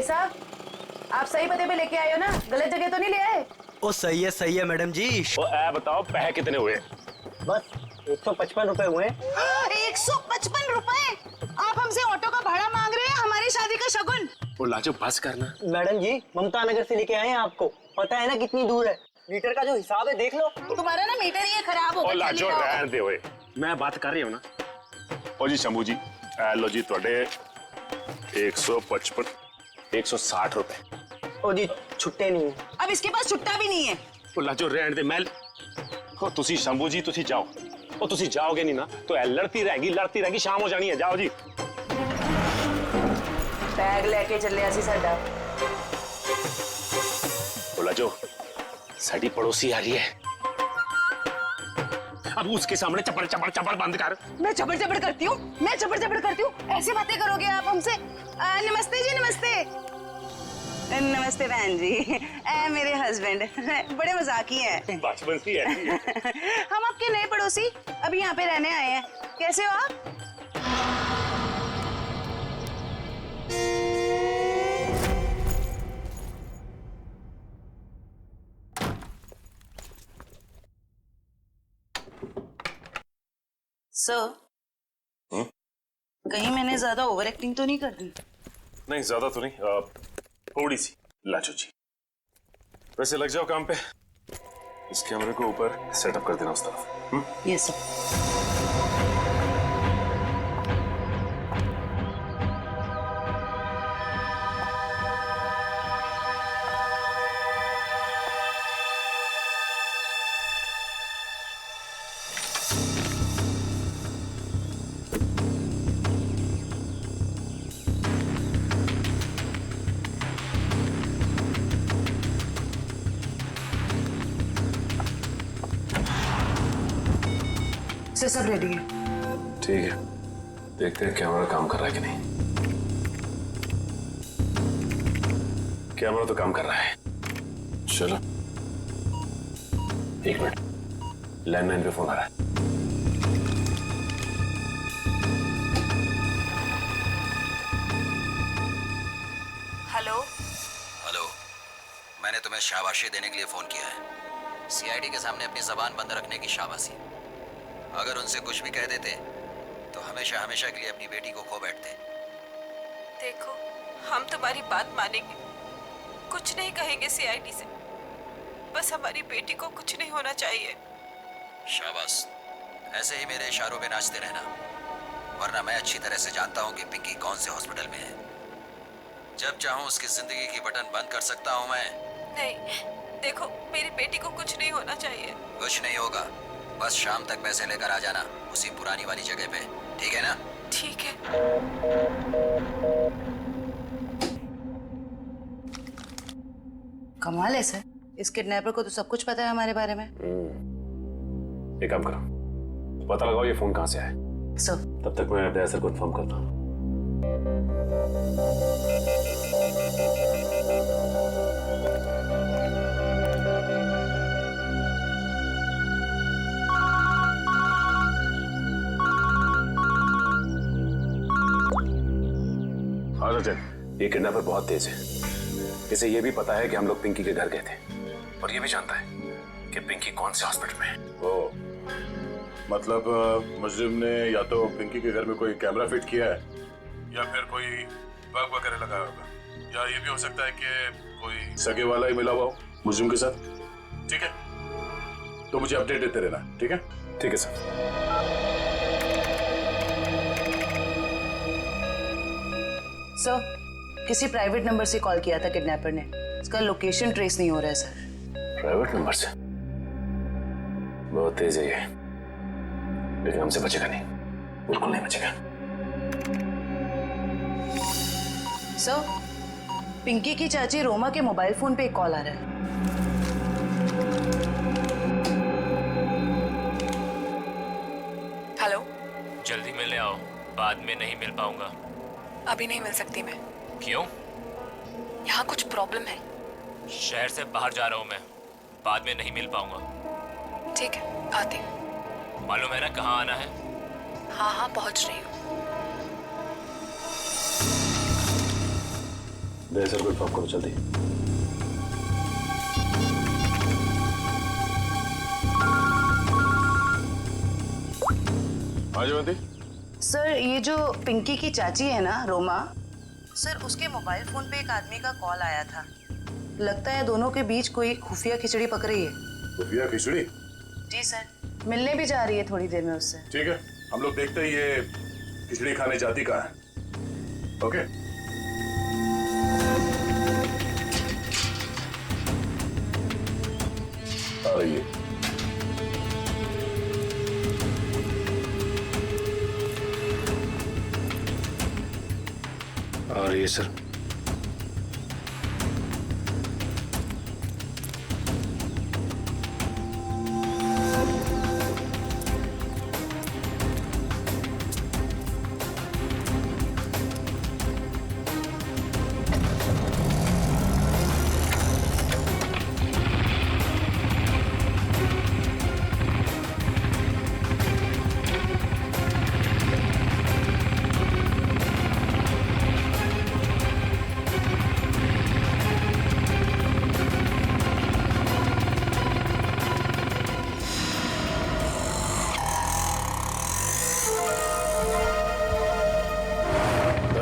साहब, आप सही पते पे लेके आए हो ना, गलत जगह तो नहीं ले आए? ओ सही है मैडम जी। ओ बताओ पैसे कितने हुए? बस 155 रुपए हुए। 155 रुपए? आप हमसे ऑटो का भाड़ा मांग रहे हैं हमारी शादी का शगुन? ओ लाजो बस करना। मैडम जी ममता नगर से लेके आए हैं आपको, पता है ना कितनी दूर है। मीटर का जो हिसाब है देख लो। तुम्हारा ना मीटर ही खराब हो ओ गया। लाजो रहन दे ओए, मैं बात कर रही हूं ना। ओ जी शंभू जी, लो जी थोड़े 155 160 रुपए। ओ जी छुट्टे नहीं है। अब इसके पास छुट्टा भी नहीं है। ओ लाजो रहन दे मैं। ओ तुसी शंभू जी तुसी जाओ। ओ तुसी जाओगे नहीं ना तो ए लड़ती रहेगी, शाम हो जानी है। जाओ जी। बैग लेके चले आसी साडा। ओ लाजो साडी पड़ोसी आ रही है, अब उसके सामने चपड़ चपड़ चपड़ बंद कर। मैं चबड़ चबड़ करती हूँ, मैं चबड़ चबड़ करती हूँ, ऐसी बातें करोगे आप हमसे? नमस्ते जी, नमस्ते। नमस्ते बहन जी, मेरे हस्बैंड बड़े मजाकी हैं। बचपन से ऐसी है। हम आपके नए पड़ोसी अभी यहाँ पे रहने आए हैं। कैसे हो आप? सर, कहीं मैंने ज्यादा ओवर एक्टिंग तो नहीं कर दी? नहीं ज्यादा तो नहीं, थोड़ी सी। लाजो जी वैसे लग जाओ काम पे, इस कैमरे को ऊपर सेटअप कर देना उस तरफ। Yes sir. सर सब रेडी है। ठीक है, देखते हैं कैमरा काम कर रहा है कि नहीं। कैमरा तो काम कर रहा है। चलो 1 मिनट, लैंडलाइन पे फोन आ रहा है। हेलो। हेलो, मैंने तुम्हें शाबाशी देने के लिए फोन किया है। सीआईडी के सामने अपनी जबान बंद रखने की शाबाशी। अगर उनसे कुछ भी कह देते तो हमेशा हमेशा के लिए अपनी बेटी को खो बैठते। देखो, हम तुम्हारी बात मानेंगे, कुछ नहीं कहेंगे सीआईडी से, बस हमारी बेटी को कुछ नहीं होना चाहिए। शाबाश, ऐसे ही मेरे इशारों पे नाचते रहना, वरना मैं अच्छी तरह से जानता हूँ कि पिंकी कौन से हॉस्पिटल में है। जब चाहूँ उसकी जिंदगी की बटन बंद कर सकता हूँ मैं। नहीं, देखो मेरी बेटी को कुछ नहीं होना चाहिए। कुछ नहीं होगा, बस शाम तक पैसे लेकर आ जाना उसी पुरानी वाली जगह पे, ठीक है ना? ठीक है। कमाल है सर, इस किडनैपर को तो सब कुछ पता है हमारे बारे में। एक काम करो, पता लगाओ ये फोन कहाँ से आया। सर तब तक मैं अपने आंसर को इन्फॉर्म करता हूँ। ये किडनैपर बहुत तेज है। इसे ये भी पता है कि हम लोग पिंकी के घर गए थे, और ये भी जानता है कि पिंकी कौन से हॉस्पिटल में है। ओ, मतलब मुजरिम ने या तो पिंकी के घर में कोई कैमरा फिट किया है या फिर कोई बग वगैरह लगाया होगा, या ये भी हो सकता है कि कोई सगे वाला ही मिला हुआ हो मुजरिम के साथ। ठीक है, तो मुझे अपडेट देते रहना। ठीक है? ठीक है सर। सर, किसी प्राइवेट नंबर से कॉल किया था किडनैपर ने, इसका लोकेशन ट्रेस नहीं हो रहा है सर। प्राइवेट नंबर से? बहुत तेज है ये, लेकिन हमसे बचेगा नहीं, बिल्कुल नहीं बचेगा। सर, पिंकी की चाची रोमा के मोबाइल फोन पे एक कॉल आ रहा है। हेलो। जल्दी मिलने आओ, बाद में नहीं मिल पाऊंगा। अभी नहीं मिल सकती मैं। क्यों? यहाँ कुछ प्रॉब्लम है। शहर से बाहर जा रहा हूँ मैं, बाद में नहीं मिल पाऊंगा। ठीक है, आती हूँ। मालूम है ना कहाँ आना है? हाँ हाँ, पहुँच रही हूँ। दे सर को इन्फॉर्म करो जल्दी। हाँ जयवंती। सर ये जो पिंकी की चाची है ना रोमा, सर उसके मोबाइल फोन पे एक आदमी का कॉल आया था। लगता है दोनों के बीच कोई खुफिया खिचड़ी पक रही है। खुफिया खिचड़ी? जी सर, मिलने भी जा रही है थोड़ी देर में उससे। ठीक है, हम लोग देखते ही ये खिचड़ी खाने जाती कहाँ है। ओके। आ रही है। आ रही है सर।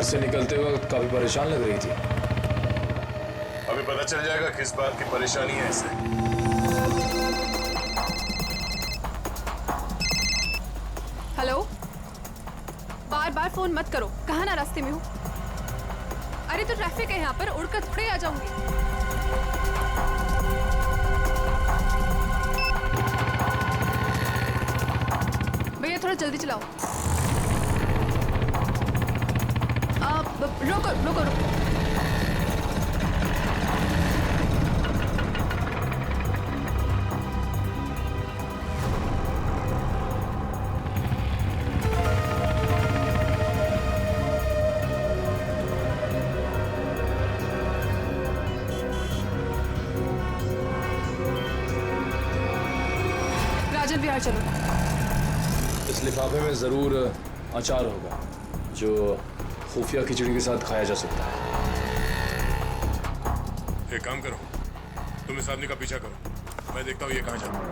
से निकलते वक्त काफी परेशान लग रही थी। अभी पता चल जाएगा किस बात की परेशानी है इसे। हेलो, बार बार फोन मत करो। कहाँ ना रास्ते में हूँ। अरे तो ट्रैफिक है यहाँ पर, उड़कर थोड़े आ जाऊंगी। भैया थोड़ा जल्दी चलाओ। रोको रोको रोको। राजन बिहार चलो। इस लिफाफे में जरूर अचार होगा जो खुफिया खिचड़ी के साथ खाया जा सकता है। एक काम करो, तुम इस आदमी का पीछा करो, मैं देखता हूँ ये कहाँ जाता है।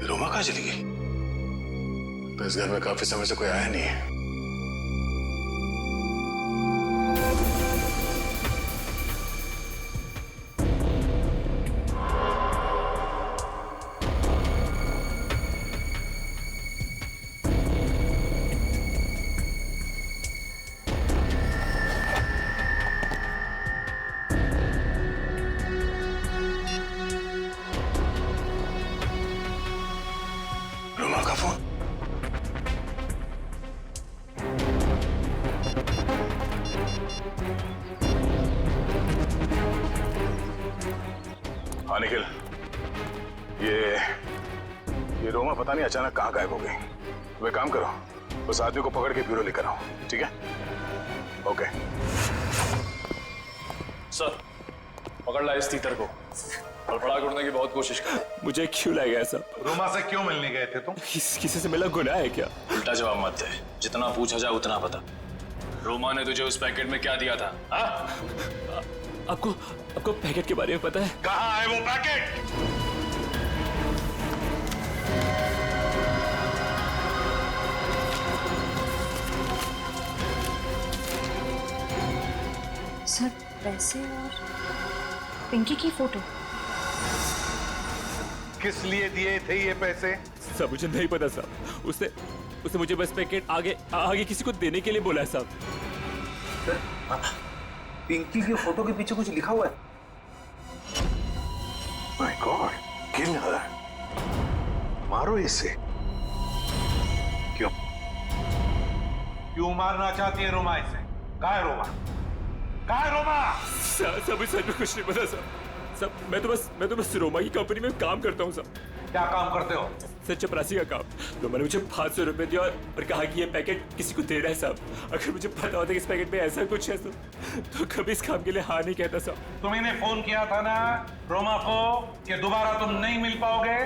रोमा कहाँ चली गई? तो इस घर में काफी समय से कोई आया नहीं है। रोमा का फोन? हाँ निखिल, ये रोमा पता नहीं अचानक कहाँ गायब हो गई। वे काम करो, उस आदमी को पकड़ के ब्यूरो लेकर आओ, ठीक है? ओके सर, पकड़ ला इस तीतर को और बड़ा करने की बहुत कोशिश कर। मुझे क्यों लगा ऐसा? रोमा से क्यों मिलने गए थे तुम? किसी से मिला गुनाह है क्या? उल्टा जवाब मत दे, जितना पूछा जाए उतना बता। रोमा ने तुझे उस पैकेट में क्या दिया था? आपको पैकेट के बारे में पता है? कहाँ है वो पैकेट? सर पैसे और पिंकी की फोटो। किस लिए दिए थे ये पैसे? सब मुझे नहीं पता साहब, उसने मुझे बस पैकेट आगे किसी को देने के लिए बोला है साहब। पिंकी की फोटो के पीछे कुछ लिखा हुआ है। माय गॉड, किल हर। मारो इसे। क्यों मारना चाहती है रोमा इसे? कहाँ है रोमा? कहाँ है रोमा? सब सच में कुछ नहीं पता साहब। मैं तो बस रोमा की कंपनी में काम करता हूँ साहब। क्या काम करते हो? सर चपरासी का काम। रोमा ने मुझे 500 रुपए दिया और कहा कि ये पैकेट किसी को देना है साहब। अगर मुझे पता होता कि इस पैकेट में ऐसा कुछ है तो कभी इस काम के लिए हाँ नहीं कहता साहब। तुम्हें फोन किया था ना रोमा को कि दोबारा तुम नहीं मिल पाओगे?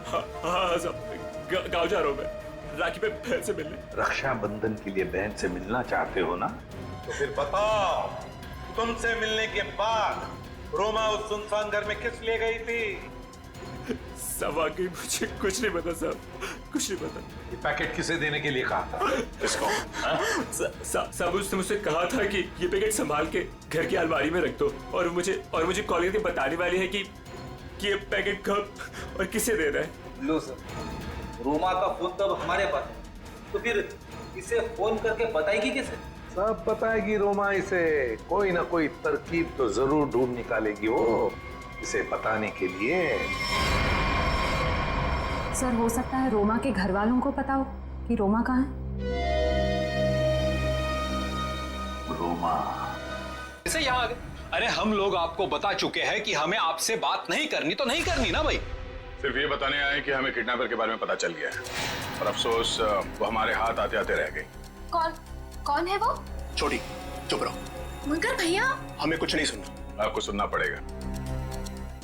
हाँ साहब, गाँव जा रहा हूँ मैं राखी पे बहन से मिलने। रक्षाबंधन के लिए बहन से मिलना चाहते हो ना? तो फिर बताओ, तुमसे मिलने के बाद रोमा उस सुनसान घर में किस लिए गई थी? सब आगे मुझे कुछ नहीं पता साहब, कुछ नहीं पता। ये पैकेट किसे देने के लिए कहा था? किसको? साहब उसने मुझसे कहा था कि ये पैकेट संभाल के घर की अलमारी में रख दो और मुझे कॉल करके बताने वाली है कि ये पैकेट कब और किसे देना है। लो सर, रोमा का फोन तो अब हमारे पास है, तो फिर इसे फोन करके बताएगी किसे? सब बताएगी रोमा इसे। कोई ना कोई तरकीब तो जरूर ढूंढ निकालेगी वो इसे बताने के लिए। सर हो सकता है रोमा के घर वालों को पता हो कि रोमा कहाँ है। रोमा कैसे यहाँ आ गए? अरे हम लोग आपको बता चुके हैं कि हमें आपसे बात नहीं करनी तो नहीं करनी ना भाई। सिर्फ ये बताने आए कि हमें किडनैपर के बारे में पता चल गया है और अफसोस वो हमारे हाथ आते आते रह गई। कौन है वो? छोटी चुप रहो। मगर भैया हमें कुछ नहीं सुनना। आपको सुनना पड़ेगा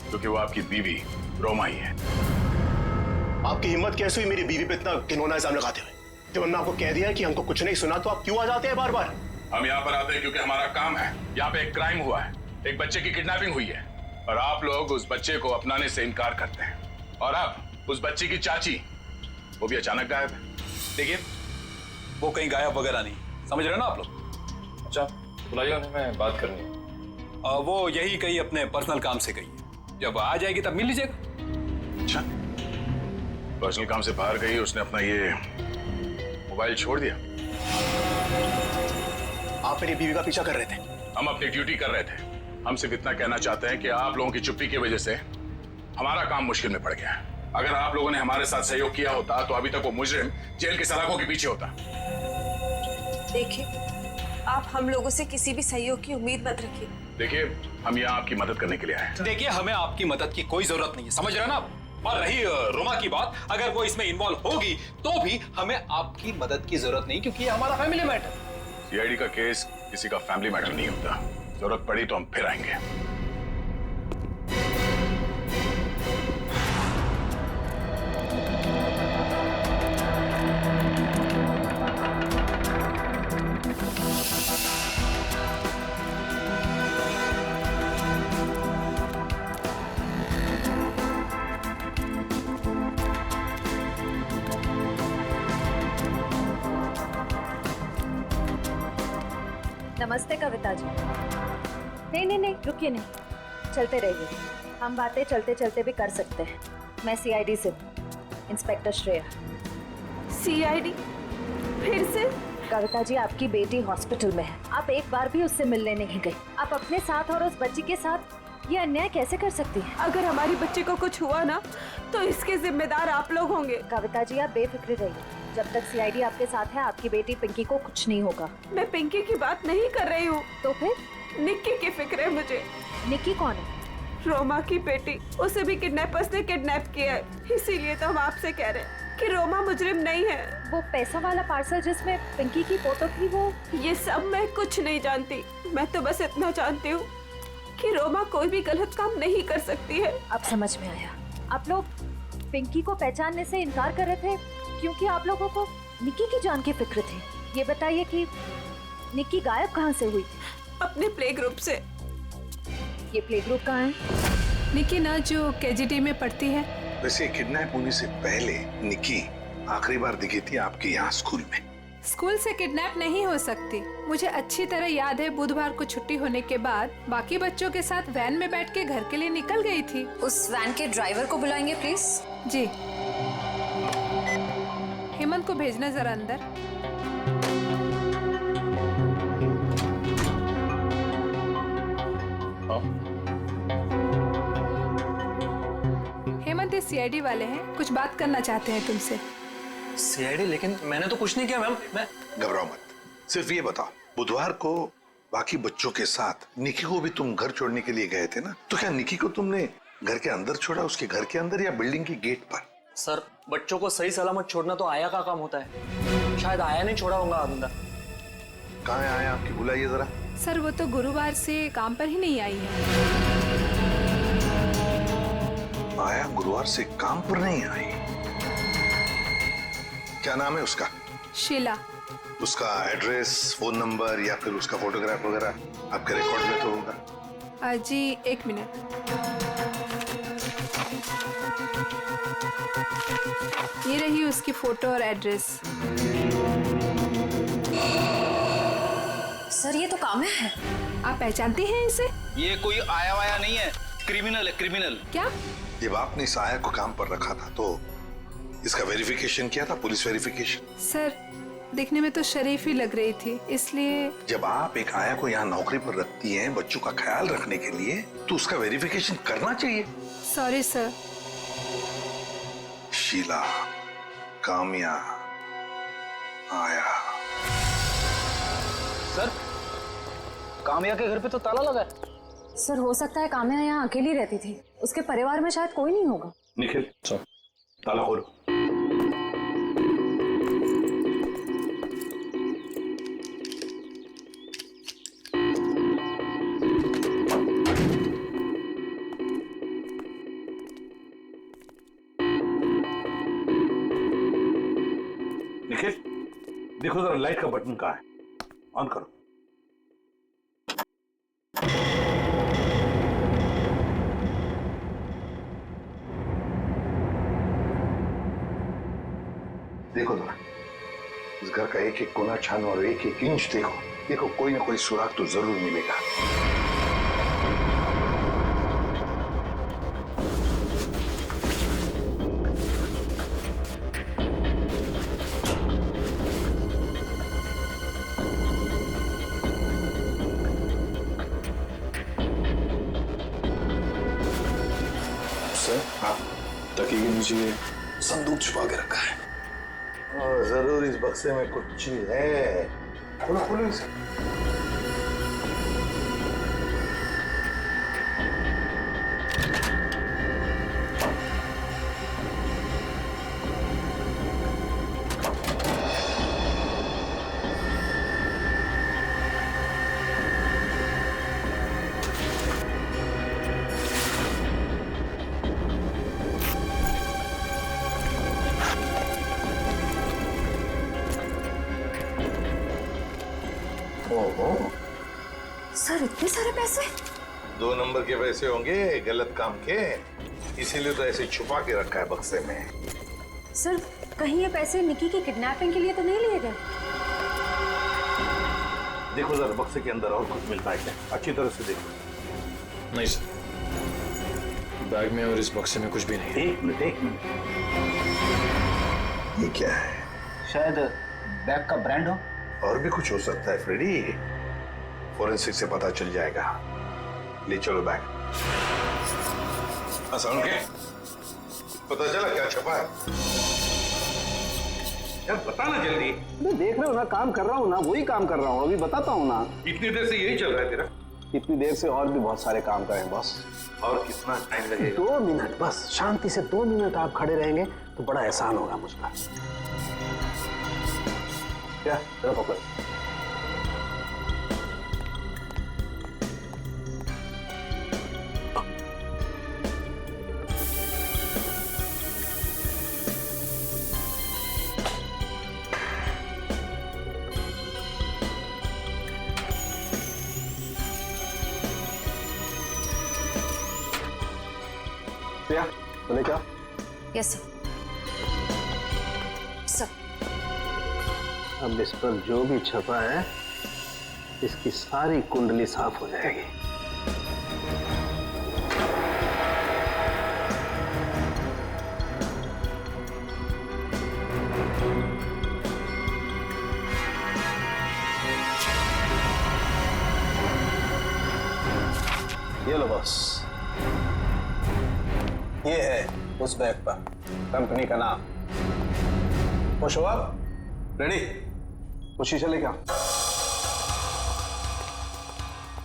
क्योंकि वो आपकी बीवी रोमा ही है। आपकी हिम्मत कैसे हुई मेरी बीवी पे इतना घिनौना इल्जाम लगाते हुए? जब हमने आपको कह दिया है कि हमको कुछ नहीं सुना तो आप क्यों आ जाते हैं बार बार? हम यहाँ पर आते हैं क्योंकि हमारा काम है। यहाँ पे एक क्राइम हुआ है, एक बच्चे की किडनैपिंग हुई है और आप लोग उस बच्चे को अपनाने से इनकार करते हैं। और अब उस बच्ची की चाची वो भी अचानक गायब है। देखिए वो कहीं गायब वगैरह नहीं, समझ रहे हो ना आप लोग? अच्छा बुलाइए उन्हें, मैं बात करनी है। वो यही कहीं अपने पर्सनल काम से गई है, जब आ जाएगी तब मिल लीजिएगा। अच्छा, पर्सनल काम से बाहर गई, उसने अपना ये मोबाइल छोड़ दिया। आप मेरी बीवी का पीछा कर रहे थे? हम अपनी ड्यूटी कर रहे थे। हम सिर्फ इतना कहना चाहते हैं कि आप लोगों की चुप्पी की वजह से हमारा काम मुश्किल में पड़ गया है। अगर आप लोगों ने हमारे साथ सहयोग किया होता तो अभी तक वो मुजरिम जेल की सलाखों के पीछे होता। देखिए, आप हम लोगों से किसी भी सहयोग की उम्मीद मत रखिए। देखिए, हम यहाँ आपकी मदद करने के लिए आए हैं। देखिए हमें आपकी मदद की कोई जरूरत नहीं है, समझ रहे हो ना आप? और रही रोमा की बात, अगर वो इसमें इन्वॉल्व होगी तो भी हमें आपकी मदद की जरूरत नहीं, क्योंकि ये हमारा फैमिली मैटर। सीआईडी का केस किसी का फैमिली मैटर नहीं होता। जरूरत पड़ी तो हम फिर आएंगे। नमस्ते कविता जी। नहीं रुकिए, नहीं चलते रहिए, हम बातें चलते चलते भी कर सकते हैं। मैं सीआईडी से हूँ, इंस्पेक्टर श्रेया। सीआईडी? फिर से? कविता जी, आपकी बेटी हॉस्पिटल में है, आप एक बार भी उससे मिलने नहीं गई। आप अपने साथ और उस बच्ची के साथ ये अन्याय कैसे कर सकती हैं? अगर हमारी बच्ची को कुछ हुआ ना तो इसके जिम्मेदार आप लोग होंगे। कविता जी, आप बेफिक्र रहिए, जब तक सीआईडी आपके साथ है आपकी बेटी पिंकी को कुछ नहीं होगा। मैं पिंकी की बात नहीं कर रही हूँ। तो फिर? निक्की की फिक्र है मुझे। निक्की कौन है? रोमा की बेटी, उसे भी किडनैपर्स ने किडनैप किया है, इसीलिए तो हम आपसे कह रहे हैं कि रोमा मुजरिम नहीं है। वो पैसा वाला पार्सल जिसमें पिंकी की फोटो थी, वो? ये सब मैं कुछ नहीं जानती। मैं तो बस इतना जानती हूँ कि रोमा कोई भी गलत काम नहीं कर सकती है। अब समझ में आया, आप लोग पिंकी को पहचानने से इनकार कर रहे थे क्योंकि आप लोगों को निक्की की जान की फिक्र थी। ये बताइए कि निक्की गायब कहाँ से हुई थी? अपने प्ले ग्रुप से। ये प्ले ग्रुप कहाँ है? निक्की ना जो केजीटी में पढ़ती है। वैसे किडनैप होने से पहले निक्की आखिरी बार दिखी थी आपके यहाँ स्कूल में। स्कूल से किडनैप नहीं हो सकती। मुझे अच्छी तरह याद है बुधवार को छुट्टी होने के बाद बाकी बच्चों के साथ वैन में बैठ के घर के लिए निकल गई थी। उस वैन के ड्राइवर को बुलाएंगे प्लीज। जी। हेमंत को भेजना जरा अंदर। हेमंत इस सीआईडी वाले हैं, कुछ बात करना चाहते हैं तुमसे। सीआईडी? लेकिन मैंने तो कुछ नहीं किया मैम। मैं घबराओ मत, सिर्फ ये बताओ, बुधवार को बाकी बच्चों के साथ निकी को भी तुम घर छोड़ने के लिए गए थे ना? तो क्या निकी को तुमने घर के अंदर छोड़ा, उसके घर के अंदर या बिल्डिंग की गेट पर? सर, बच्चों को सही सलामत छोड़ना तो आया का काम होता है। शायद आया नहीं छोड़ा होगा अंदर। कहाँ है आया आपकी? बुलाइए जरा। सर वो तो गुरुवार से काम पर ही नहीं आई है। आया गुरुवार से काम पर नहीं आई? क्या नाम है उसका? शीला। उसका एड्रेस, फोन नंबर या फिर उसका फोटोग्राफ वगैरह आपके रिकॉर्ड में तो होगा? जी एक मिनट। ये रही उसकी फोटो और एड्रेस। सर ये तो काम्या है। आप पहचानते हैं इसे? ये कोई आया वाया नहीं है, क्रिमिनल है, क्रिमिनल। क्या? जब आपने इस आया को काम पर रखा था तो इसका वेरिफिकेशन किया था, पुलिस वेरिफिकेशन? सर दिखने में तो शरीफ ही लग रही थी, इसलिए। जब आप एक आया को यहाँ नौकरी पर रखती हैं बच्चों का ख्याल रखने के लिए, तो उसका वेरिफिकेशन करना चाहिए। Sorry sir. शीला, काम्या, आया। सर, काम्या के घर पे तो ताला लगा है। सर हो सकता है काम्या यहाँ अकेली रहती थी, उसके परिवार में शायद कोई नहीं होगा। निखिल, ताला खोलो। निखिल, देखो जरा लाइट का बटन कहाँ है, ऑन करो। देखो जरा, इस घर का एक एक कोना छानो और एक एक इंच देखो। देखो कोई ना कोई सुराग तो जरूर मिलेगा। सर, हाँ, तकिए के नीचे संदूक छुपा के रखा है। और जरूर इस बक्से में कुछ चीज है। खोलो खोलो इसे। सर इतने सारे पैसे? 2 नंबर के पैसे होंगे गलत काम के, इसीलिए तो ऐसे छुपा के रखा है बक्से में। सर कहीं ये पैसे निकी की किडनैपिंग के लिए तो नहीं लिए गए? देखो जरा बक्से के अंदर और कुछ मिलता है क्या, अच्छी तरह से देखो। नहीं सर, बैग में और इस बक्से में कुछ भी नहीं। एक मिनट। ये क्या है? शायद बैग का ब्रांड हो। और भी कुछ हो सकता है फ्रेडी, फोरेंसिक से पता चल जाएगा। ले चलो बैग। सुन के पता चला क्या छपा है? यार बताना जल्दी। मैं देख रहे हो ना, काम कर रहा हूँ ना, वही काम कर रहा हूँ, अभी बताता हूँ ना। इतनी देर से यही चल रहा है तेरा? इतनी देर से और भी बहुत सारे काम करें बॉस। और कितना टाइम लगेगा? 2 मिनट बस, शांति से 2 मिनट आप खड़े रहेंगे तो बड़ा एहसान होगा मुझका। क्या तेरा पकड़। तो ले क्या? Yes sir. सर अब इस पर जो भी छपा है इसकी सारी कुंडली साफ हो जाएगी। ये लो बॉस, ये है उस बैग पर कंपनी का नाम। खुश हो आप? रेडी? वो शीशा लेके आओ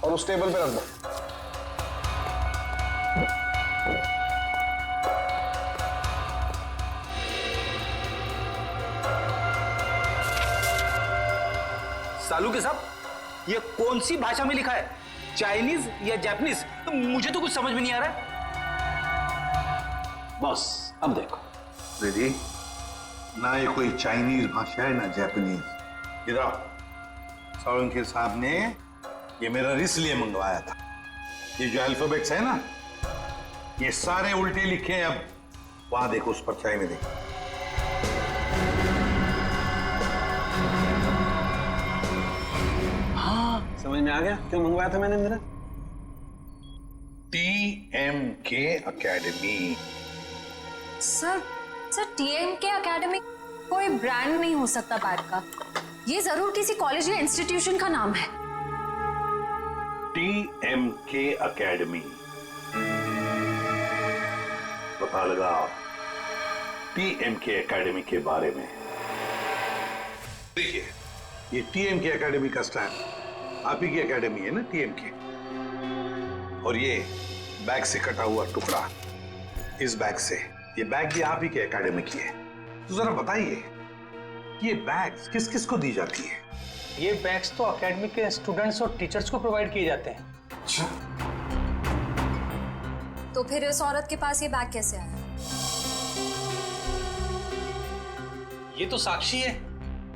और उस टेबल पे रख दो। सालू के साहब, ये कौन सी भाषा में लिखा है? चाइनीज या जापानीज? मुझे तो कुछ समझ में नहीं आ रहा है। बॉस अब देखो, रेडी? ना ये कोई चाइनीज भाषा है ना जापानीज। इधर सोलंकी साहब ने ये मेरा इसलिए मंगवाया था। ये जो अल्फाबेट्स है ना, ये सारे उल्टे लिखे हैं। अब वहां देखो, उस परछाई में देखो। हाँ, समझ में आ गया क्यों मंगवाया था मैंने मेरा। TMK academy. Sir TMK academy कोई ब्रांड नहीं हो सकता बैग का। ये जरूर किसी कॉलेज या इंस्टीट्यूशन का नाम है। TMK अकेडमी, पता लगाओ TMK अकेडमी के बारे में। देखिए, ये TMK अकेडमी का स्टैंड आप ही की अकेडमी है ना, TMK। और ये बैग से कटा हुआ टुकड़ा, इस बैग से, ये बैग भी आप ही के एकेडमी की है। तो जरा बताइए, ये बैग्स किस किस को दी जाती है? ये बैग्स तो एकेडमी के स्टूडेंट्स और टीचर्स को प्रोवाइड किए जाते हैं। अच्छा, तो फिर इस औरत के पास ये बैग कैसे आया? ये तो साक्षी है।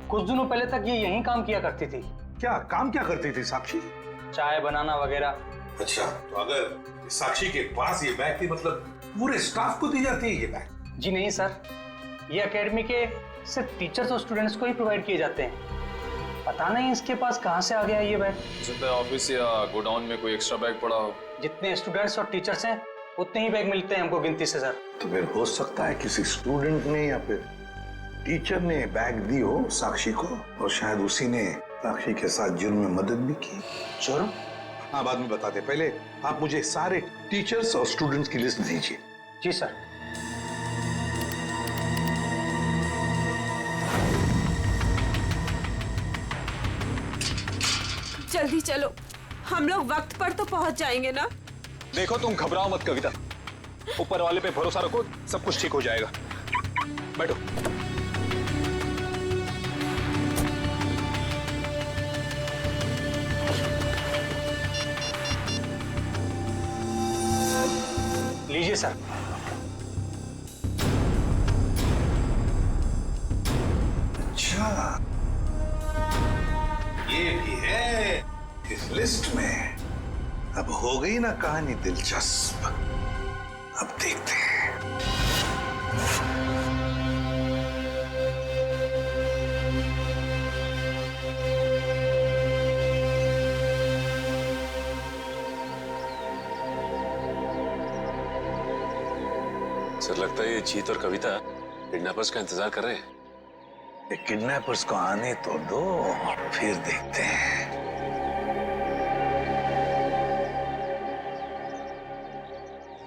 कुछ दिनों पहले तक ये यहीं काम किया करती थी। क्या काम क्या करती थी साक्षी? चाय बनाना वगैरह। अच्छा, तो अगर साक्षी के पास ये बैग थी, मतलब पूरे स्टाफ को दी जाती है ये बैग? जी नहीं सर, ये एकेडमी के सिर्फ टीचर्स और स्टूडेंट्स को ही प्रोवाइड किए जाते हैं। पता नहीं इसके पास कहाँ से आ गया ये बैग। हो सकता है ऑफिस या गोडाउन में कोई एक्स्ट्रा बैग पड़ा हो। जितने स्टूडेंट्स और टीचर्स हैं उतने ही बैग मिलते हैं हमको गिनती से सर। तो फिर हो सकता है किसी स्टूडेंट ने या फिर टीचर ने बैग दी हो साक्षी को, और शायद उसी ने साक्षी के साथ जुर्म में मदद भी की। जुर्म? हाँ, बाद में बताते, पहले आप मुझे सारे टीचर्स और स्टूडेंट्स की लिस्ट दीजिए। जी सर। जल्दी चलो, हम लोग वक्त पर तो पहुंच जाएंगे ना। देखो, तुम घबराओ मत कविता, ऊपर वाले पे भरोसा रखो, सब कुछ ठीक हो जाएगा। बैठो। लीजिए सर। अच्छा, ये भी है इस लिस्ट में। अब हो गई ना कहानी दिलचस्प। अब देखते हैं। सर, लगता है ये जीत और कविता किडनैपर्स का इंतजार कर रहे हैं। ये किडनैपर्स को आने तो दो, फिर देखते हैं।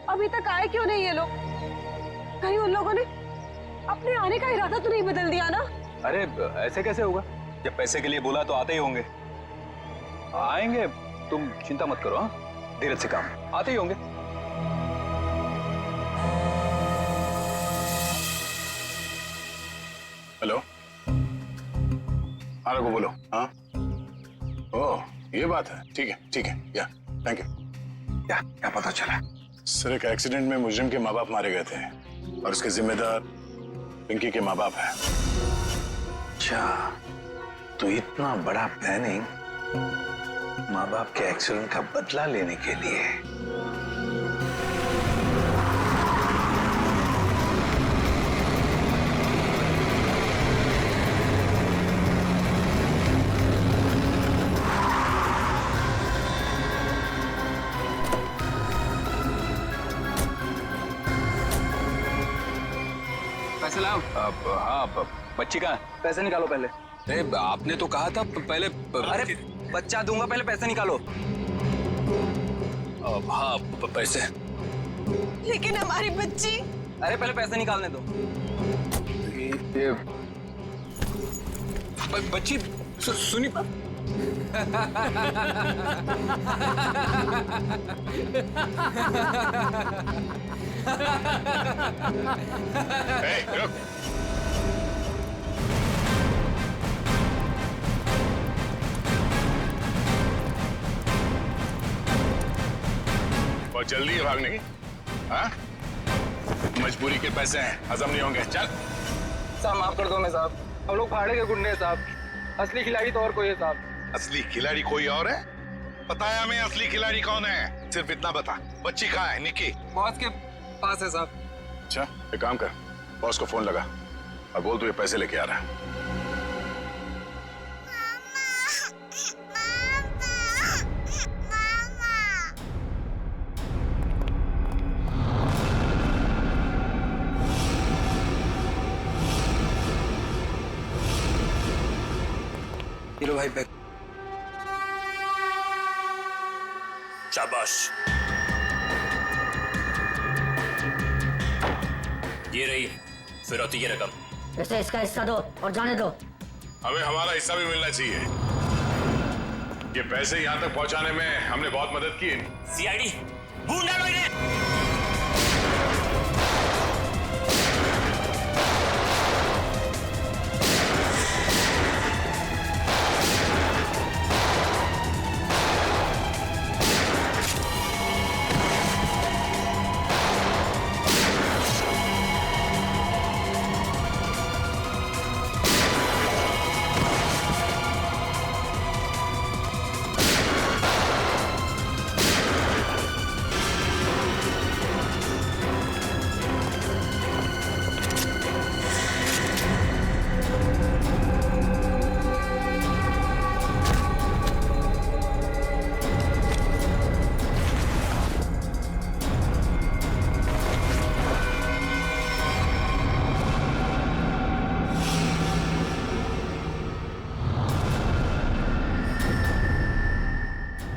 अभी तक आए क्यों नहीं ये लोग? कहीं उन लोगों ने अपने आने का इरादा तो नहीं बदल दिया ना? अरे ऐसे कैसे होगा? जब पैसे के लिए बोला तो आते ही होंगे। आएंगे, तुम चिंता मत करो। हाँ, धीरज से काम, आते ही होंगे। हेलो, आरा को बोलो। हाँ, ओह, ये बात है। ठीक है, ठीक है, या थैंक यू। क्या पता चला? सर, एक एक्सीडेंट में मुजरिम के माँ बाप मारे गए थे और उसके जिम्मेदार पिंकी के माँ बाप हैं। अच्छा, तो इतना बड़ा प्लानिंग माँ बाप के एक्सीडेंट का बदला लेने के लिए। सलाम। हाँ बच्ची कहाँ है? पैसे निकालो पहले। आपने तो कहा था पहले। अरे बच्चा दूंगा, पहले पैसे निकालो। हाँ पैसे। लेकिन हमारी बच्ची। अरे पहले पैसे निकालने दो। ये बच्ची सुनी। रुक। बहुत जल्दी है भागने की। हाँ? मजबूरी के पैसे हैं, हजम नहीं होंगे। चल। साहब माफ कर दो मैं साहब, हम लोग भाड़े के गुंडे हैं साहब, असली खिलाड़ी तो और कोई है साहब। असली खिलाड़ी कोई और है? बताया हमें असली खिलाड़ी कौन है? सिर्फ इतना बता, बच्ची कहाँ है? निकी बॉस के पास है साहब। अच्छा, एक काम कर, बॉस को फोन लगा और बोल तू ये पैसे लेके आ रहा है। हीरो भाई बैग। शाबाश। ये रही फिरौती की रकम। इसे इसका हिस्सा दो और जाने दो। हमें हमारा हिस्सा भी मिलना चाहिए। ये पैसे यहाँ तक पहुँचाने में हमने बहुत मदद की। सीआईडी ढूंढ डालो इन्हें।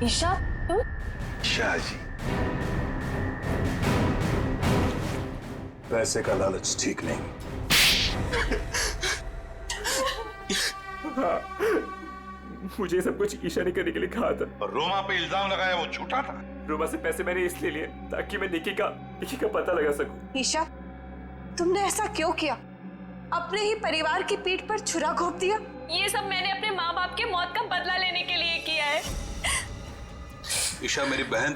ईशा तुम? शाह जी, पैसे का लालच ठीक नहीं। हाँ, मुझे सब कुछ ईशा ने करने के लिए कहा था। और रोमा पे इल्जाम लगाया वो झूठा था। रोमा से पैसे मैंने इसलिए लिए ताकि मैं निकी का पता लगा सकूं। ईशा तुमने ऐसा क्यों किया? अपने ही परिवार की पीठ पर छुरा घोंप दिया। ये सब मैंने अपने माँ बाप के मौत का बदला लेने के लिए किया है। ईशा मेरी बहन,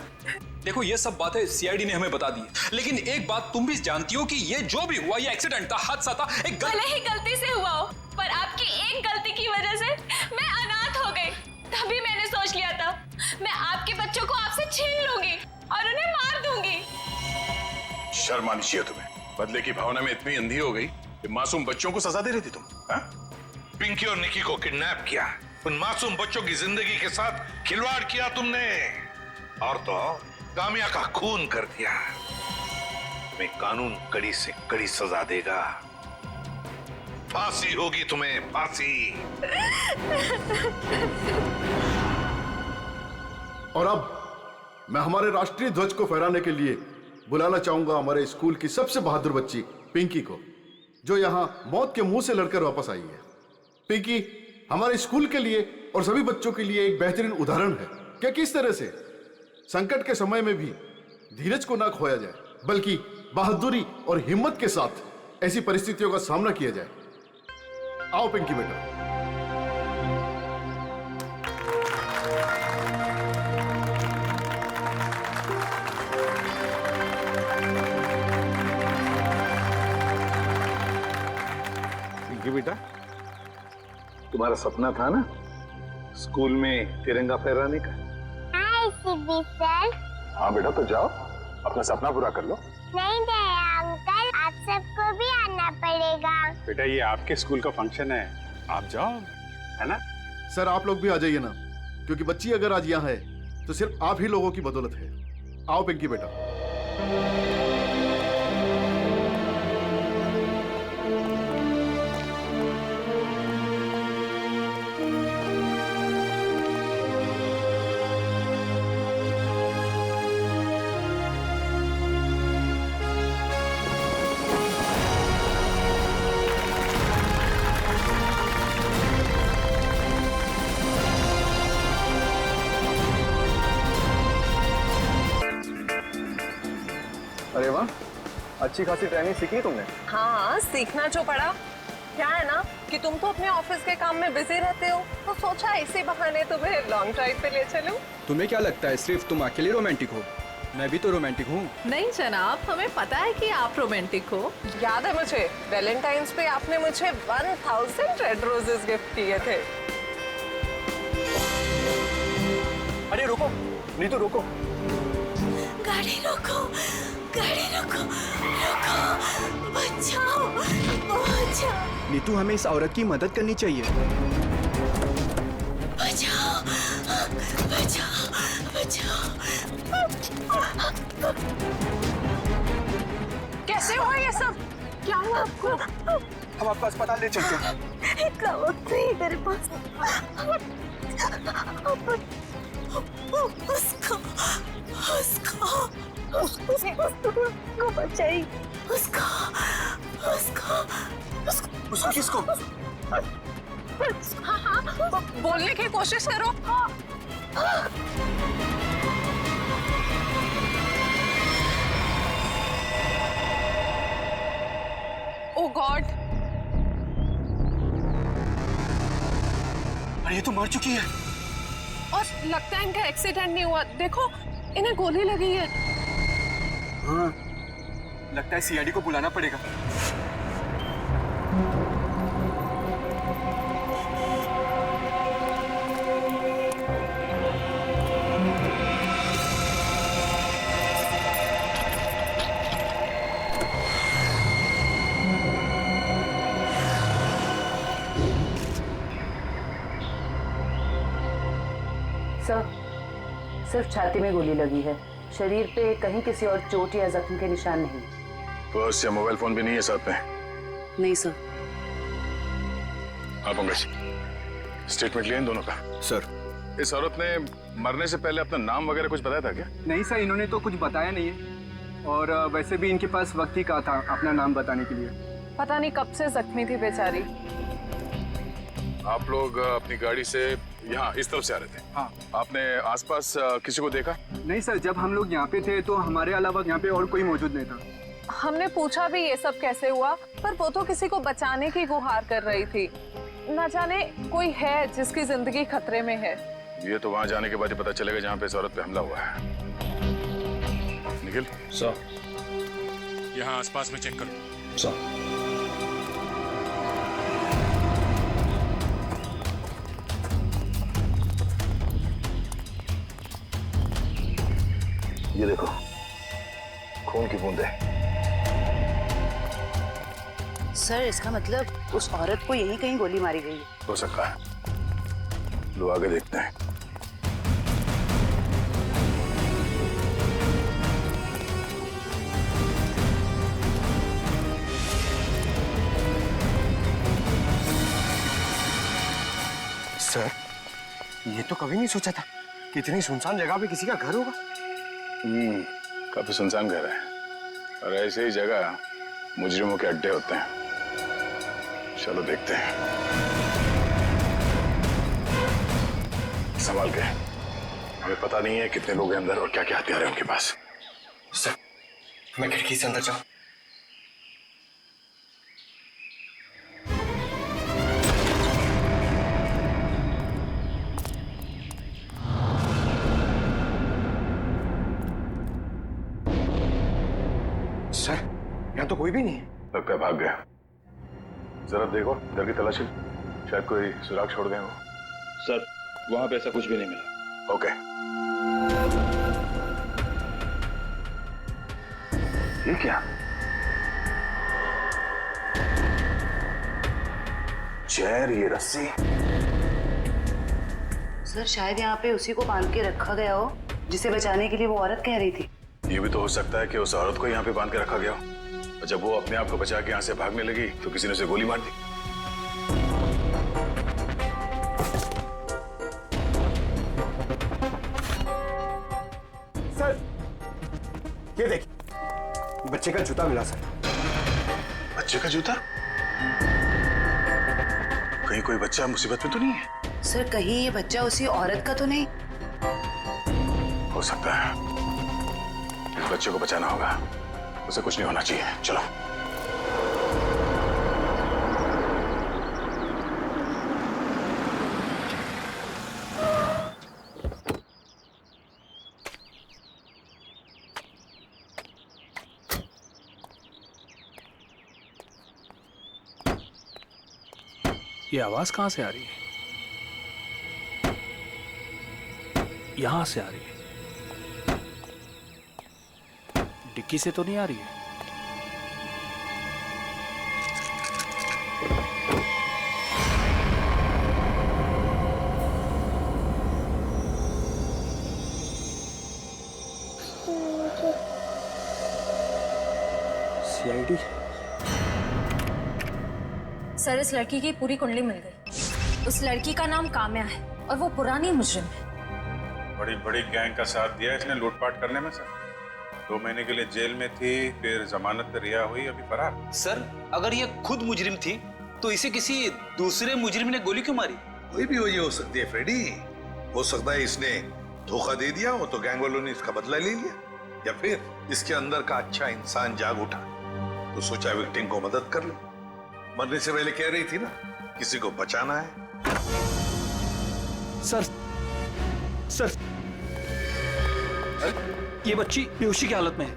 देखो ये सब बातें सीआईडी ने हमें बता दी, लेकिन एक बात तुम भी जानती हो कि ये जो भी हुआ ये एक्सीडेंट था, हादसा था। भले ही गलती से हुआ हो, पर आपकी एक गलती की वजह से मैं अनाथ हो गई। तभी मैंने सोच लिया था मैं आपके बच्चों को आपसे छीन लूंगी और उन्हें मार दूंगी। शर्म आनी चाहिए तुम्हें। बदले की भावना में इतनी अंधी हो गई कि मासूम बच्चों को सजा दे रही थी तुम। हाँ? पिंकी और निकी को किडनैप किया, उन मासूम बच्चों की जिंदगी के साथ खिलवाड़ किया तुमने, और तो कामिया का खून कर दिया। तुम्हें कानून कड़ी से कड़ी सजा देगा। फांसी होगी तुम्हें, फांसी। और अब मैं हमारे राष्ट्रीय ध्वज को फहराने के लिए बुलाना चाहूंगा हमारे स्कूल की सबसे बहादुर बच्ची पिंकी को, जो यहाँ मौत के मुंह से लड़कर वापस आई है। पिंकी हमारे स्कूल के लिए और सभी बच्चों के लिए एक बेहतरीन उदाहरण है कि किस तरह से संकट के समय में भी धीरज को ना खोया जाए, बल्कि बहादुरी और हिम्मत के साथ ऐसी परिस्थितियों का सामना किया जाए। आओ पिंकी बेटा। पिंकी बेटा, तुम्हारा सपना था ना स्कूल में तिरंगा फहराने का? सर। हाँ बेटा, तो जाओ अपना सपना पूरा कर लो। नहीं अंकल, आप सबको भी आना पड़ेगा। बेटा ये आपके स्कूल का फंक्शन है, आप जाओ, है ना? सर आप लोग भी आ जाइए ना, क्योंकि बच्ची अगर आज यहाँ है तो सिर्फ आप ही लोगों की बदौलत है। आओ पिंकी बेटा। अरे वाह, अच्छी खासी ट्रेनिंग सीखी तुमने। हाँ, सीखना जो पड़ा। क्या है ना कि तुम तो अपने ऑफिस के काम में बिजी रहते हो, तो सोचा इसी बहाने तुम्हें लॉन्ग ड्राइव पे ले चलूं। तुम्हें क्या लगता है सिर्फ तुम अकेले रोमांटिक हो? मैं भी तो रोमांटिक हूँ। नहीं जनाब, हमें पता है कि आप रोमांटिक हो। याद है मुझे, वैलेंटाइंस पे आपने मुझे 1000 रेड रोजेस गिफ्ट किए थे। अरे रुको नीतू, रुको। गाड़ी रोको, गाड़ी रोको, रोको, बचाओ, बचाओ। नीतू, हमें इस औरत की मदद करनी चाहिए। बचाओ, बचाओ, बचाओ। कैसे हुआ ये सब? क्या हुआ आपको? हम आपको अस्पताल ले चलते हैं। इतना वक्त नहीं मेरे पास। उसको बचाई। उसको किसको? हाँ, बोलने की कोशिश करो। ओह गॉड, अरे ये तो मर चुकी है। और लगता है इनका एक्सीडेंट नहीं हुआ। देखो, इन्हें गोली लगी है। हाँ, लगता है सीआईडी को बुलाना पड़ेगा। सर, सिर्फ छाती में गोली लगी है, शरीर पे कहीं किसी और चोट या जख्म के निशान नहीं। पर्स या मोबाइल फोन भी नहीं है साथ में? नहीं सर। हाँ पंकज, स्टेटमेंट लिए इन दोनों का? सर, इस औरत ने मरने से पहले अपना नाम वगैरह कुछ बताया था क्या? नहीं सर, इन्होंने तो कुछ बताया नहीं है, और वैसे भी इनके पास वक्त ही कहा था अपना नाम बताने के लिए। पता नहीं कब से जख्मी थी बेचारी। आप लोग अपनी गाड़ी से यहाँ इस तरफ से आ रहे थे? हाँ। आपने आसपास किसी को देखा? नहीं सर, जब हम लोग यहाँ पे थे तो हमारे अलावा यहाँ पे और कोई मौजूद नहीं था। हमने पूछा भी ये सब कैसे हुआ, पर वो तो किसी को बचाने की गुहार कर रही थी। न जाने कोई है जिसकी जिंदगी खतरे में है। ये तो वहाँ जाने के बाद ही पता चलेगा जहाँ पे इस औरत पे हमला हुआ है। निखिल सर, यहाँ आसपास में चेक करो। सर, ये देखो, खून की बूंदें। सर, इसका मतलब उस औरत को यहीं कहीं गोली मारी गई है। हो सकता है, लो आगे देखते हैं। सर, ये तो कभी नहीं सोचा था कि इतनी सुनसान जगह पे किसी का घर होगा। काफी सुनसान घर है, और ऐसे ही जगह मुजरिमों के अड्डे होते हैं। चलो देखते हैं। संभाल के, हमें पता नहीं है कितने लोग हैं अंदर और क्या क्या हथियार है उनके पास। सर, मैं खिड़की से अंदर जाऊं? सर, यहाँ तो कोई भी नहीं है। लगता है भाग गया। जरा देखो, घर की तलाशी, शायद कोई सुराग छोड़ गए हो। सर, वहां पे ऐसा कुछ भी नहीं मिला। ओके। ये क्या? चेयर, ये रस्सी। सर, शायद यहाँ पे उसी को बांध के रखा गया हो जिसे बचाने के लिए वो औरत कह रही थी। ये भी तो हो सकता है कि उस औरत को यहाँ पे बांध के रखा गया हो, और जब वो अपने आप को बचा के यहाँ से भागने लगी तो किसी ने उसे गोली मार दी। सर, ये देखिए, बच्चे का जूता मिला सर। बच्चे का जूता? कहीं कोई बच्चा मुसीबत में तो नहीं है? सर, कहीं ये बच्चा उसी औरत का तो नहीं? हो सकता है। इस बच्चे को बचाना होगा। उसे कुछ नहीं होना चाहिए। चलो। ये आवाज कहां से आ रही है? यहां से आ रही है। डिक्की से तो नहीं आ रही है। सीआईडी। सर, इस लड़की की पूरी कुंडली मिल गई। उस लड़की का नाम काम्या है और वो पुरानी मुजरिम है। बड़ी बड़ी गैंग का साथ दिया इसने लूटपाट करने में सर। 2 महीने के लिए जेल में थी, फिर जमानत पे रिहा हुई, अभी फरार। सर, अगर ये खुद मुजरिम थी तो इसे किसी दूसरे मुजरिम ने गोली क्यों मारी? कोई भी वजह हो सकती है फ्रेडी। हो सकता है इसने धोखा दे दिया हो तो गैंग वालों ने इसका बदला ले लिया, या फिर इसके अंदर का अच्छा इंसान जाग उठा तो सोचा विक्टिम को मदद कर लो। मरने से पहले कह रही थी ना, किसी को बचाना है। सर, ये बच्ची बेहोशी की हालत में है।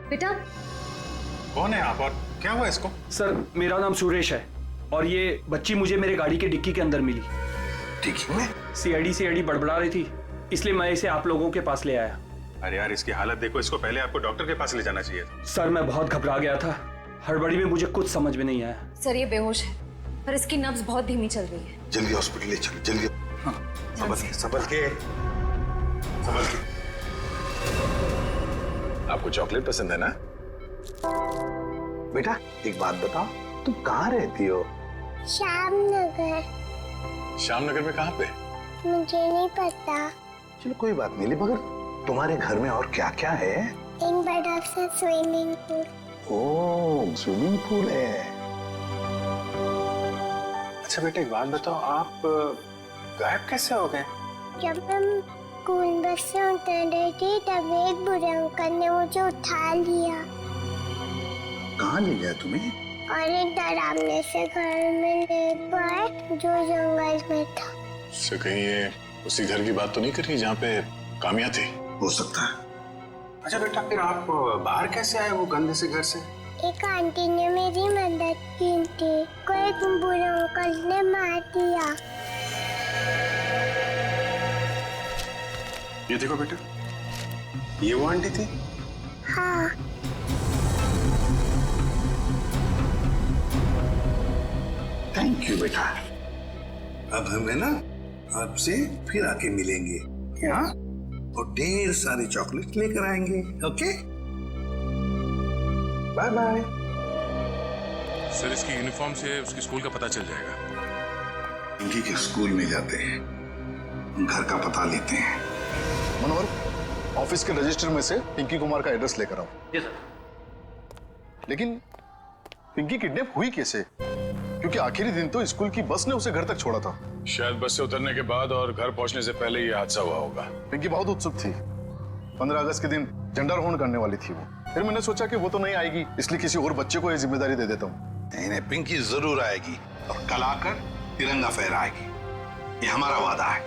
बेटा, कौन है आप और क्या हुआ इसको? सर, मेरा नाम सुरेश है और ये बच्ची मुझे मेरे गाड़ी के डिक्की के अंदर मिली। डिक्की में? सीआईडी बड़बड़ा रही थी, इसलिए मैं इसे आप लोगों के पास ले आया। अरे यार, इसकी हालत देखो, इसको पहले आपको डॉक्टर के पास ले जाना चाहिए। सर, मैं बहुत घबरा गया था, हड़बड़ी में मुझे कुछ समझ में नहीं आया। सर, ये बेहोश है पर इसकी नब्ज बहुत धीमी चल रही है। जल्दी हॉस्पिटल ले चलो, जल्दी। हाँ। संभल के। आपको चॉकलेट पसंद है ना? बेटा एक बात बताओ, तुम कहाँ रहती हो? श्यामनगर। श्यामनगर में कहाँ पे? मुझे नहीं पता। चलो कोई बात नहीं, मगर तुम्हारे घर में और क्या क्या है? एक बड़ा सा स्विमिंग पूल। ओह, स्विमिंग पूल है। अच्छा बेटा, एक बात बताओ, आप गायब कैसे हो गए? जब हम स्कूल बस से उतर रही थी तब एक बुरे अंकल ने मुझे उठा लिया। कहाँ ले गया तुम्हें? और एक डरावने से घर में ले गए जो जंगल में था। इससे कहीं ये उसी घर की बात तो नहीं कर रही जहाँ पे काम्या थी? हो सकता है। अच्छा बेटा, फिर आप बाहर कैसे आए वो गंदे से घर से? एक आंटी ने मेरी मदद की थी, को एक बुरे अंकल ने मार दिया। ये देखो बेटा, ये वो आंटी थी? हाँ। थैंक यू बेटा। अब हमें ना आपसे फिर आके मिलेंगे यहाँ और ढेर सारे चॉकलेट लेकर आएंगे। Okay, bye bye. सर, इसकी यूनिफॉर्म से उसके स्कूल का पता चल जाएगा। पिंकी के स्कूल में जाते हैं, घर का पता लेते हैं। मनोहर, ऑफिस के रजिस्टर में से पिंकी कुमार का एड्रेस लेकर आओ। Yes sir. लेकिन पिंकी किडनैप हुई कैसे? क्योंकि आखिरी दिन तो स्कूल की बस ने उसे घर तक छोड़ा था। शायद बस से उतरने के बाद और घर पहुंचने से पहले ये हादसा हुआ होगा। पिंकी बहुत उत्सुक थी। 15 अगस्त के दिन झंडारोहण करने वाली थी वो। फिर मैंने सोचा कि वो तो नहीं आएगी, इसलिए किसी और बच्चे को ये जिम्मेदारी दे देता हूँ। नहीं, पिंकी जरूर आएगी और कल आकर तिरंगा फहराएगी, ये हमारा वादा है।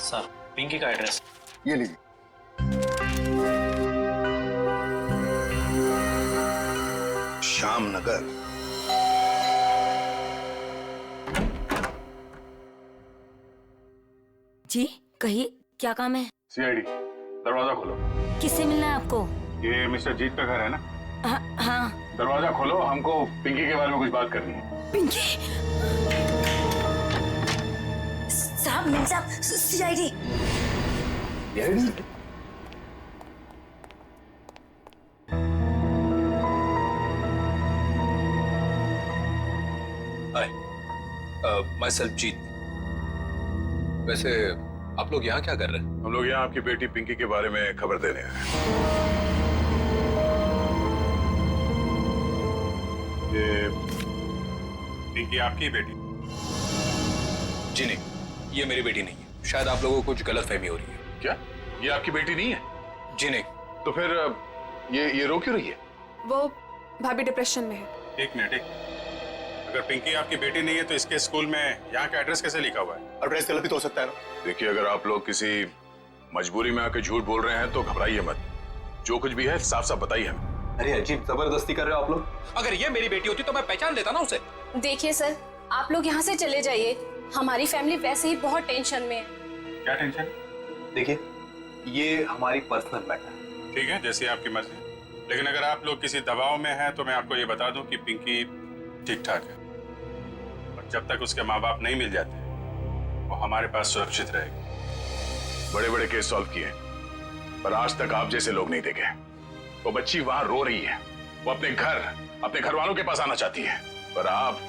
सर, पिंकी का एड्रेस ये लीजिए। श्यामनगर। जी कहिए, क्या काम है? सीआईडी, दरवाजा खोलो। किससे मिलना है आपको? ये मिस्टर जीत का घर है ना? हाँ। दरवाजा खोलो, हमको पिंकी के बारे में कुछ बात करनी है। पिंकी? साहब, मिल साहब, सीआईडी। माय सेल्फ जीत। वैसे आप लोग यहाँ क्या कर रहे हैं? हम लोग यहाँ आपकी बेटी पिंकी के बारे में खबर देने आए हैं। ये पिंकी आपकी बेटी? जी नहीं, ये मेरी बेटी नहीं है। शायद आप लोगों को कुछ गलतफहमी हो रही है। क्या ये आपकी बेटी नहीं है? जी नहीं, तो फिर ये रो क्यों रही है? वो भाभी डिप्रेशन में है। एक मिनट, अगर पिंकी आपकी बेटी नहीं है तो इसके स्कूल में यहाँ का एड्रेस कैसे लिखा हुआ है? एड्रेस गलत भी तो हो सकता है ना। देखिए, अगर आप लोग किसी मजबूरी में आके झूठ बोल रहे हैं तो घबराइए मत। जो कुछ भी है साफ साफ बताइए हमें। अरे अजीब जबरदस्ती कर रहे हो आप लोग। अगर ये मेरी बेटी होती तो मैं पहचान लेता ना उसे। देखिए सर, आप लोग यहाँ से चले जाइए। हमारी फैमिली वैसे ही बहुत टेंशन में है। क्या टेंशन? देखिए, ये हमारी पर्सनल मैटर है। ठीक है, जैसी आपकी मर्जी। लेकिन अगर आप लोग किसी दबाव में हैं तो मैं आपको ये बता दूं कि पिंकी ठीक ठाक है, और जब तक उसके माँ बाप नहीं मिल जाते वो हमारे पास सुरक्षित रहेगी। बड़े बड़े केस सॉल्व किए, पर आज तक आप जैसे लोग नहीं देखे। वो बच्ची वहां रो रही है, वो अपने घर वालों के पास आना चाहती है, पर आप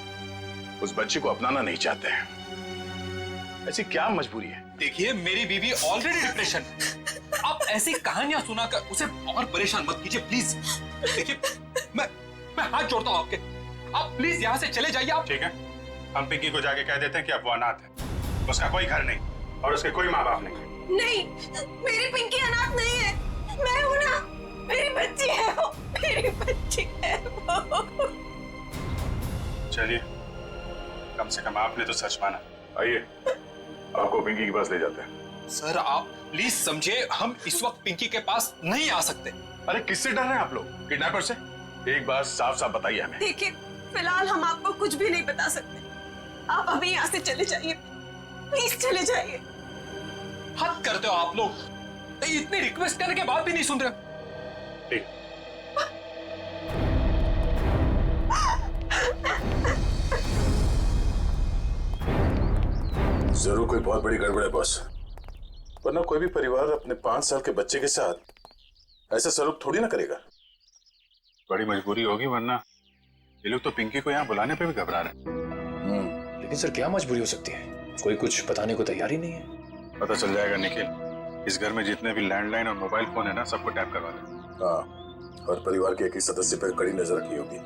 उस बच्ची को अपनाना नहीं चाहते हैं। ऐसी क्या मजबूरी है? देखिए, मेरी बीवी ऑलरेडी डिप्रेशन। आप ऐसी कहानियां सुनाकर उसे और परेशान मत कीजिए प्लीज। देखिए, मैं हाथ जोड़ता हूं आपके, आप प्लीज यहाँ से चले जाइए आप। ठीक है, हम पिंकी को जाके कह देते हैं कि अब वो अनाथ है, उसका कोई घर नहीं और उसके कोई माँ बाप नहीं। नहीं, मेरी पिंकी अनाथ नहीं है, मैं हूं ना, मेरी बच्ची है वो, मेरी बच्ची है वो। चलिए, कम से कम आपने तो सच माना। आइए, आपको पिंकी के पास ले जाते हैं। सर, आप प्लीज समझे, हम इस वक्त पिंकी के पास नहीं आ सकते। अरे किससे डर रहे हैं आप लोग? किडनैपर से? एक बात साफ साफ बताइए हमें। देखिए, फिलहाल हम आपको कुछ भी नहीं बता सकते। आप अभी यहाँ से चले जाइए, प्लीज चले जाइए। हद करते हो आप लोग, इतनी रिक्वेस्ट करने के बाद भी नहीं सुन रहे। ठीक। जरूर कोई बहुत बड़ी गड़बड़ है बॉस, वरना कोई भी परिवार अपने 5 साल के बच्चे के साथ ऐसा सलूक थोड़ी ना करेगा। बड़ी मजबूरी होगी, वरना ये लोग तो पिंकी को यहाँ बुलाने पे भी घबरा रहे हैं। लेकिन सर, क्या मजबूरी हो सकती है? कोई कुछ बताने को तैयार ही नहीं है। पता चल जाएगा निखिल। इस घर में जितने भी लैंडलाइन और मोबाइल फोन है ना, सबको टैप करवा दे। हाँ, और परिवार के एक ही सदस्य पर कड़ी नजर रखी होगी।